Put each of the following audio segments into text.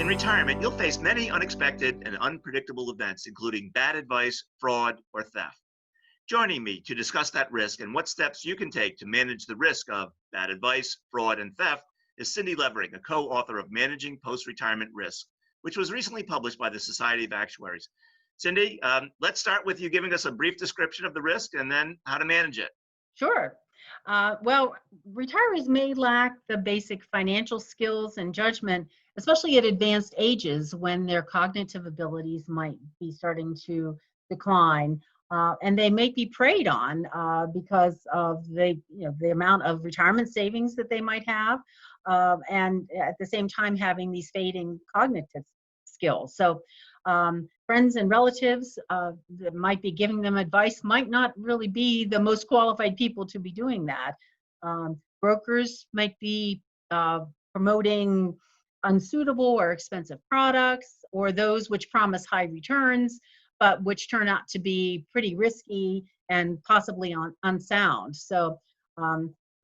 In retirement, you'll face many unexpected and unpredictable events, including bad advice, fraud, or theft. Joining me to discuss that risk and what steps you can take to manage the risk of bad advice, fraud, and theft is Cindy Levering, a co-author of Managing Post-Retirement Risk, which was recently published by the Society of Actuaries. Cindy, let's start with you giving us a brief description of the risk and then how to manage it. Sure. Well, retirees may lack the basic financial skills and judgment, especially at advanced ages when their cognitive abilities might be starting to decline. And they may be preyed on because of the amount of retirement savings that they might have, and at the same time having these fading cognitive skills. So friends and relatives that might be giving them advice might not really be the most qualified people to be doing that. Brokers might be promoting unsuitable or expensive products, or those which promise high returns, but which turn out to be pretty risky and possibly unsound. So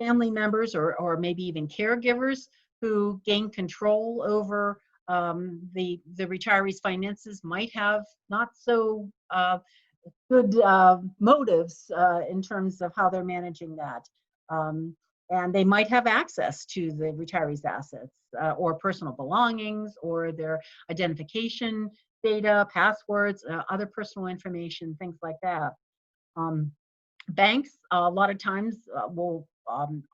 family members or maybe even caregivers who gain control over the retirees' finances might have not so good motives in terms of how they're managing that. And they might have access to the retirees' assets or personal belongings or their identification data, passwords, other personal information, things like that. Banks a lot of times will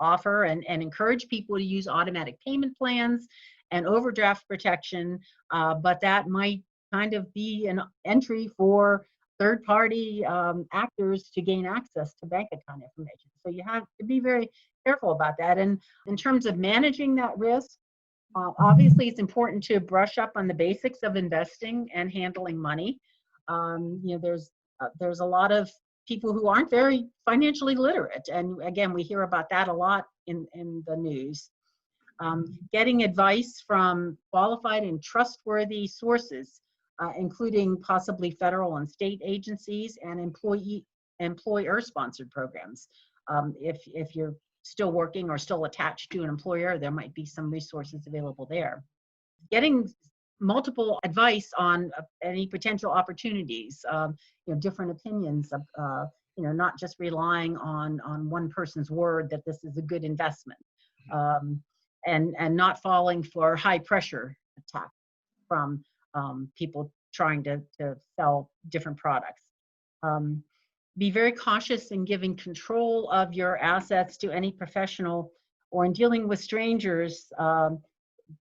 offer and encourage people to use automatic payment plans and overdraft protection, but that might kind of be an entry for third-party actors to gain access to bank account information. So you have to be very careful about that. And in terms of managing that risk, obviously it's important to brush up on the basics of investing and handling money. There's a lot of people who aren't very financially literate, and again, we hear about that a lot in the news. Getting advice from qualified and trustworthy sources, including possibly federal and state agencies and employer-sponsored programs. If you're still working or still attached to an employer, there might be some resources available there. Getting multiple advice on any potential opportunities, different opinions, not just relying on one person's word that this is a good investment. And not falling for high pressure attacks from people trying to sell different products. Be very cautious in giving control of your assets to any professional or in dealing with strangers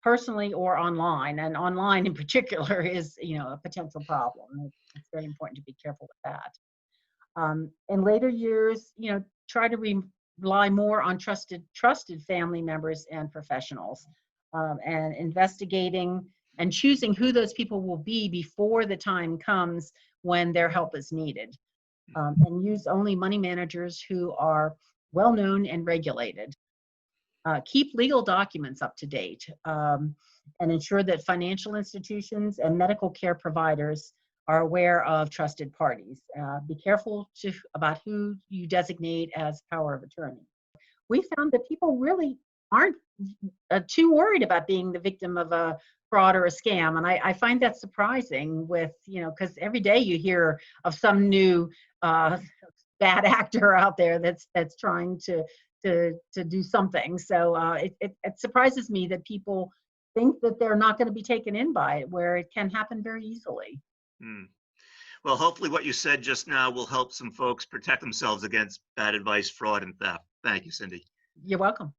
personally or online. And online in particular is a potential problem. It's very important to be careful with that. In later years, try to rely more on trusted family members and professionals, and investigating and choosing who those people will be before the time comes when their help is needed. And use only money managers who are well known and regulated. Keep legal documents up to date, and ensure that financial institutions and medical care providers are aware of trusted parties. Be careful about who you designate as power of attorney. We found that people really aren't too worried about being the victim of a fraud or a scam. And I find that surprising because every day you hear of some new bad actor out there that's trying to do something. So it surprises me that people think that they're not going to be taken in by it, where it can happen very easily. Well, hopefully what you said just now will help some folks protect themselves against bad advice, fraud, and theft. Thank you, Cindy. You're welcome.